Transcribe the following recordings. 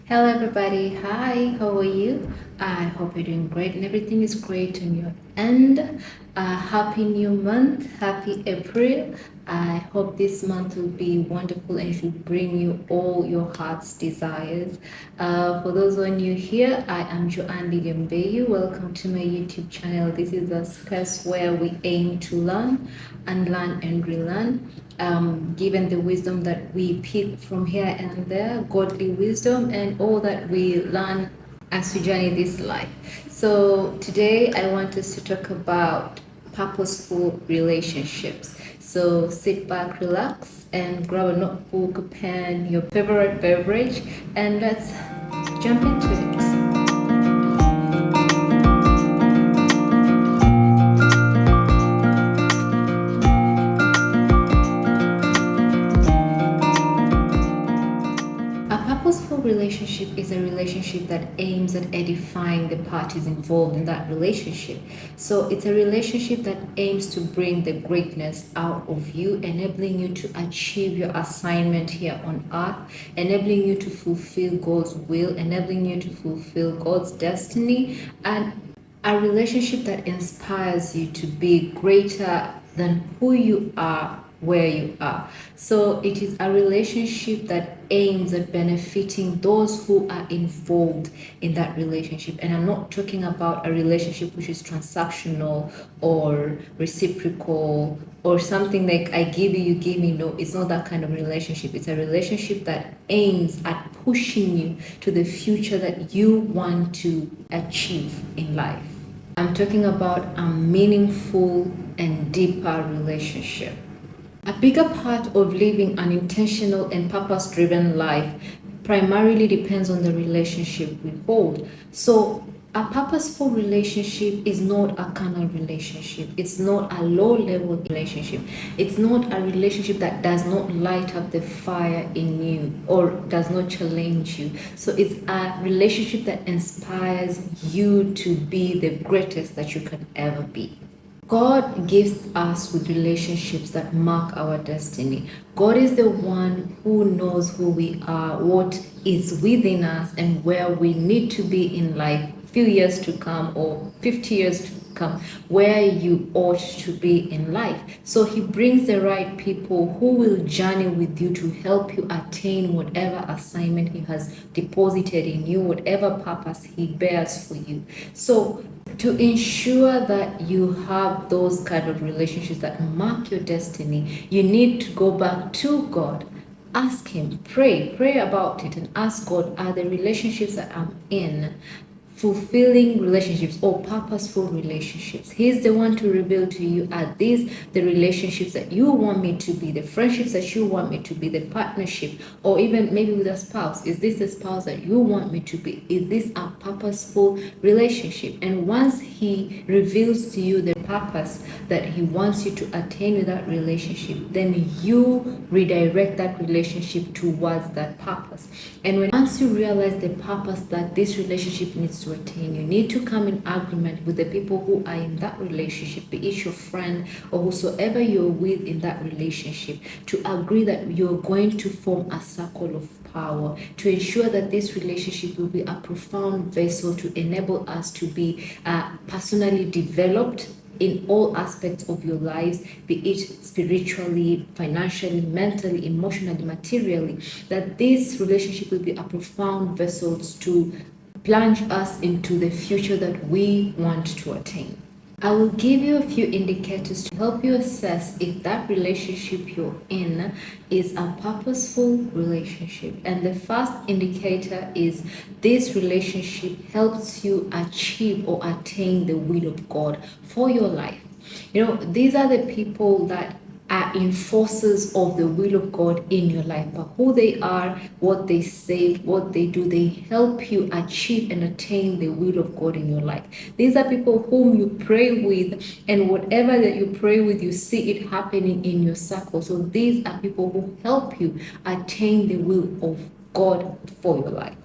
Hello, everybody. Hi, how are you? I hope you're doing great and everything is great on your end. Happy new month, happy April. I hope this month will be wonderful and should bring you all your heart's desires. For those who are new here, I am Joan Lydia Mbeyu. Welcome to my YouTube channel. This is a space where we aim to learn, unlearn, and relearn. Given the wisdom that we pick from here and there, godly wisdom, and all that we learn as we journey this life. So today I want us to talk about purposeful relationships. So sit back, relax, and grab a notebook, a pen, your favorite beverage, and let's jump into it. A purposeful relationship is a relationship that aims at edifying the parties involved in that relationship. So it's a relationship that aims to bring the greatness out of you, enabling you to achieve your assignment here on earth, enabling you to fulfill God's will, enabling you to fulfill God's destiny, and a relationship that inspires you to be greater than who you are, where you are. So it is a relationship that aims at benefiting those who are involved in that relationship. And I'm not talking about a relationship which is transactional or reciprocal or something like I give you, you give me. No, it's not that kind of relationship. It's a relationship that aims at pushing you to the future that you want to achieve in life. I'm talking about a meaningful and deeper relationship. A bigger part of living an intentional and purpose-driven life primarily depends on the relationship we hold. So a purposeful relationship is not a carnal relationship. It's not a low-level relationship. It's not a relationship that does not light up the fire in you or does not challenge you. So it's a relationship that inspires you to be the greatest that you can ever be. God gifts us with relationships that mark our destiny. God is the one who knows who we are, what is within us, and where we need to be in life, few years to come or 50 years to come, where you ought to be in life. So he brings the right people who will journey with you to help you attain whatever assignment he has deposited in you, whatever purpose he bears for you. So to ensure that you have those kind of relationships that mark your destiny, you need to go back to God. Ask him, pray about it, and ask God, are the relationships that I'm in fulfilling relationships or purposeful relationships? He's the one to reveal to you, are these the relationships that you want me to be, the friendships that you want me to be, the partnership, or even maybe with a spouse? Is this the spouse that you want me to be? Is this a purposeful relationship? And once he reveals to you the purpose that he wants you to attain with that relationship, then you redirect that relationship towards that purpose. And once you realize the purpose that this relationship needs to attain, you need to come in agreement with the people who are in that relationship, be it your friend or whosoever you're with in that relationship, to agree that you're going to form a circle of power to ensure that this relationship will be a profound vessel to enable us to be personally developed in all aspects of your lives, be it spiritually, financially, mentally, emotionally, materially, that this relationship will be a profound vessel to plunge us into the future that we want to attain. I will give you a few indicators to help you assess if that relationship you're in is a purposeful relationship. And the first indicator is this relationship helps you achieve or attain the will of God for your life. You know, these are the people that are enforcers of the will of God in your life. But who they are, what they say, what they do, they help you achieve and attain the will of God in your life. These are people whom you pray with, and whatever that you pray with, you see it happening in your circle. So these are people who help you attain the will of God for your life.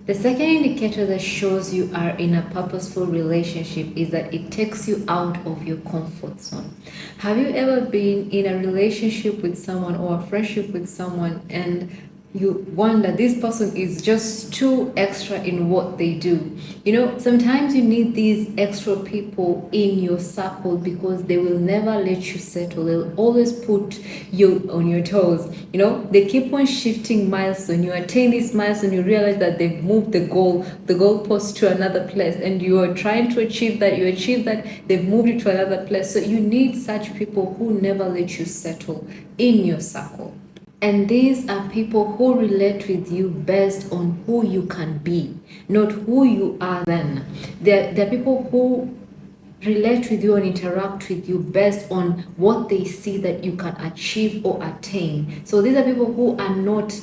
The second indicator that shows you are in a purposeful relationship is that it takes you out of your comfort zone. Have you ever been in a relationship with someone or a friendship with someone and you wonder, this person is just too extra in what they do. Sometimes you need these extra people in your circle because they will never let you settle. They'll always put you on your toes. They keep on shifting milestone. You attain this milestone, you realize that they've moved the goalpost to another place, and you are trying to achieve that. You achieve that, they've moved it to another place. So you need such people who never let you settle in your circle. And these are people who relate with you based on who you can be, not who you are then. They're people who relate with you and interact with you based on what they see that you can achieve or attain. So these are people who are not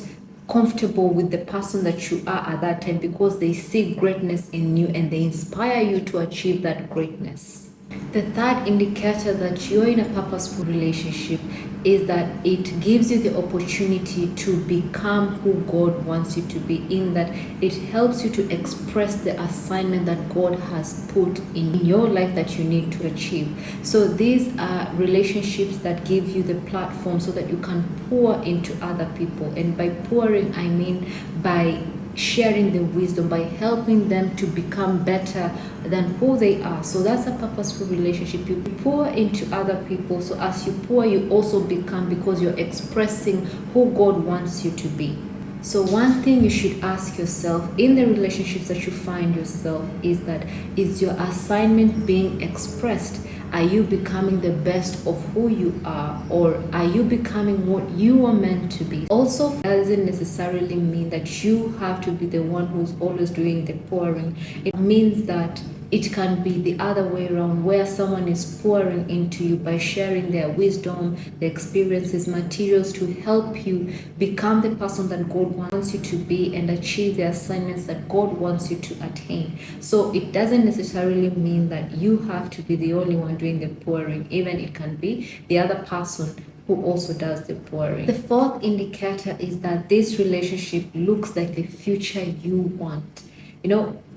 comfortable with the person that you are at that time because they see greatness in you and they inspire you to achieve that greatness. The third indicator that you're in a purposeful relationship is that it gives you the opportunity to become who God wants you to be, in that it helps you to express the assignment that God has put in your life that you need to achieve. So these are relationships that give you the platform so that you can pour into other people. And by pouring, I mean by sharing the wisdom, by helping them to become better than who they are. So that's a purposeful relationship. You pour into other people, so as you pour, you also become, because you're expressing who God wants you to be. So one thing you should ask yourself in the relationships that you find yourself is that, is your assignment being expressed? Are you becoming the best of who you are, or are you becoming what you are meant to be? Also, doesn't necessarily mean that you have to be the one who's always doing the pouring. It means that it can be the other way around, where someone is pouring into you by sharing their wisdom, their experiences, materials to help you become the person that God wants you to be and achieve the assignments that God wants you to attain. So it doesn't necessarily mean that you have to be the only one doing the pouring. Even it can be the other person who also does the pouring. The fourth indicator is that this relationship looks like the future you want.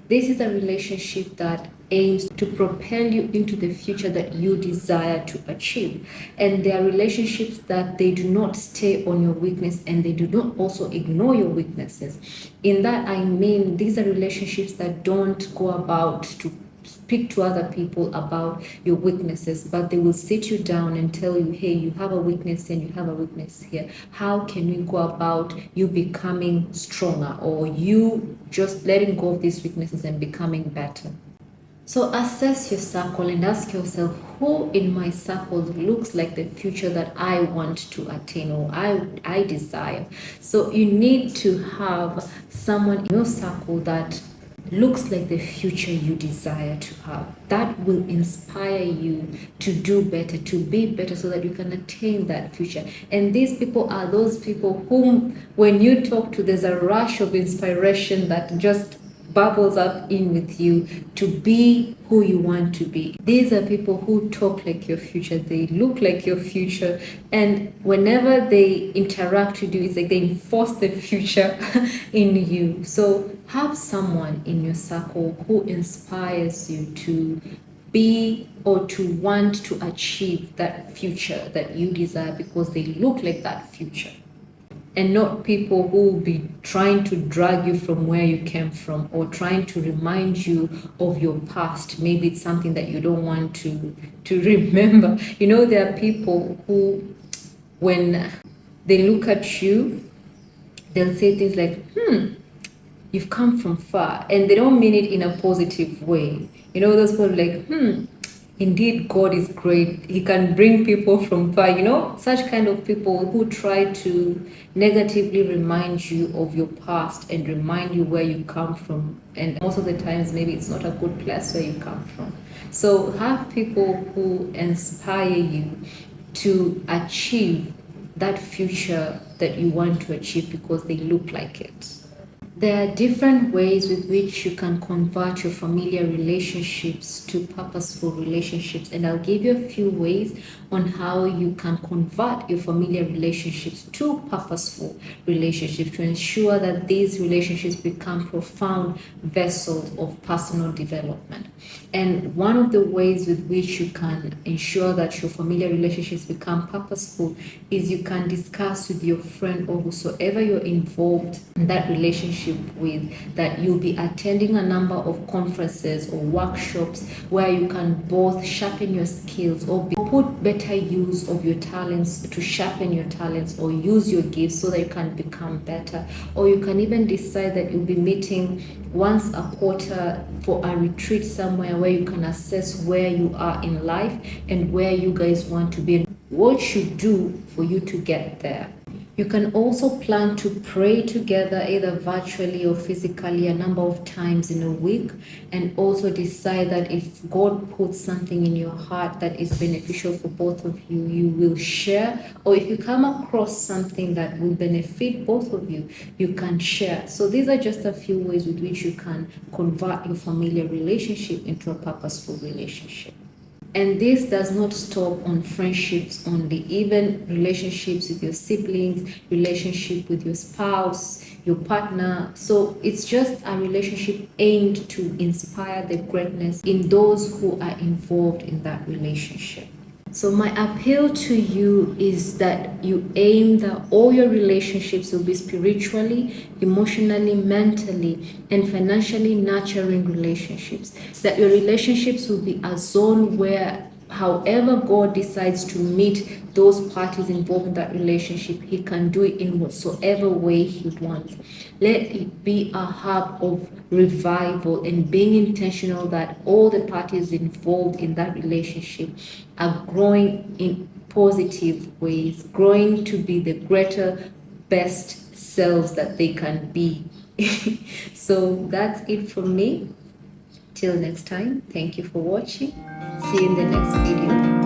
This is a relationship that aims to propel you into the future that you desire to achieve. And there are relationships that they do not stay on your weakness, and they do not also ignore your weaknesses. In that, I mean, these are relationships that don't go about to speak to other people about your weaknesses, but they will sit you down and tell you, hey, you have a weakness and you have a weakness here. How can we go about you becoming stronger, or you just letting go of these weaknesses and becoming better? So assess your circle and ask yourself, who in my circle looks like the future that I want to attain, or I desire? So you need to have someone in your circle that looks like the future you desire to have. That will inspire you to do better, to be better, so that you can attain that future. And these people are those people whom, when you talk to, there's a rush of inspiration that just bubbles up in with you to be who you want to be. These are people who talk like your future, they look like your future, and whenever they interact with you, it's like they enforce the future in you. So have someone in your circle who inspires you to be or to want to achieve that future that you desire, because they look like that future. And not people who will be trying to drag you from where you came from, or trying to remind you of your past. Maybe it's something that you don't want to remember. There are people who, when they look at you, they'll say things like, you've come from far. And they don't mean it in a positive way. Those people like, indeed, God is great. He can bring people from far. Such kind of people who try to negatively remind you of your past and remind you where you come from. And most of the times, maybe it's not a good place where you come from. So have people who inspire you to achieve that future that you want to achieve, because they look like it. There are different ways with which you can convert your familiar relationships to purposeful relationships, and I'll give you a few ways on how you can convert your familiar relationships to purposeful relationships to ensure that these relationships become profound vessels of personal development. And one of the ways with which you can ensure that your familiar relationships become purposeful is you can discuss with your friend or whosoever you're involved in that relationship with, that you'll be attending a number of conferences or workshops where you can both sharpen your skills or put better use of your talents to sharpen your talents, or use your gifts so that you can become better. Or you can even decide that you'll be meeting once a quarter for a retreat somewhere where you can assess where you are in life and where you guys want to be and what you do for you to get there. You can also plan to pray together, either virtually or physically, a number of times in a week, and also decide that if God puts something in your heart that is beneficial for both of you, you will share. Or if you come across something that will benefit both of you, you can share. So these are just a few ways with which you can convert your familiar relationship into a purposeful relationship. And this does not stop on friendships only, even relationships with your siblings, relationship with your spouse, your partner. So it's just a relationship aimed to inspire the greatness in those who are involved in that relationship. So my appeal to you is that you aim that all your relationships will be spiritually, emotionally, mentally, and financially nurturing relationships. That your relationships will be a zone where however God decides to meet those parties involved in that relationship, He can do it in whatsoever way He wants. Let it be a hub of revival and being intentional that all the parties involved in that relationship are growing in positive ways, growing to be the greater, best selves that they can be. So that's it from me. Till next time, thank you for watching. See you in the next video.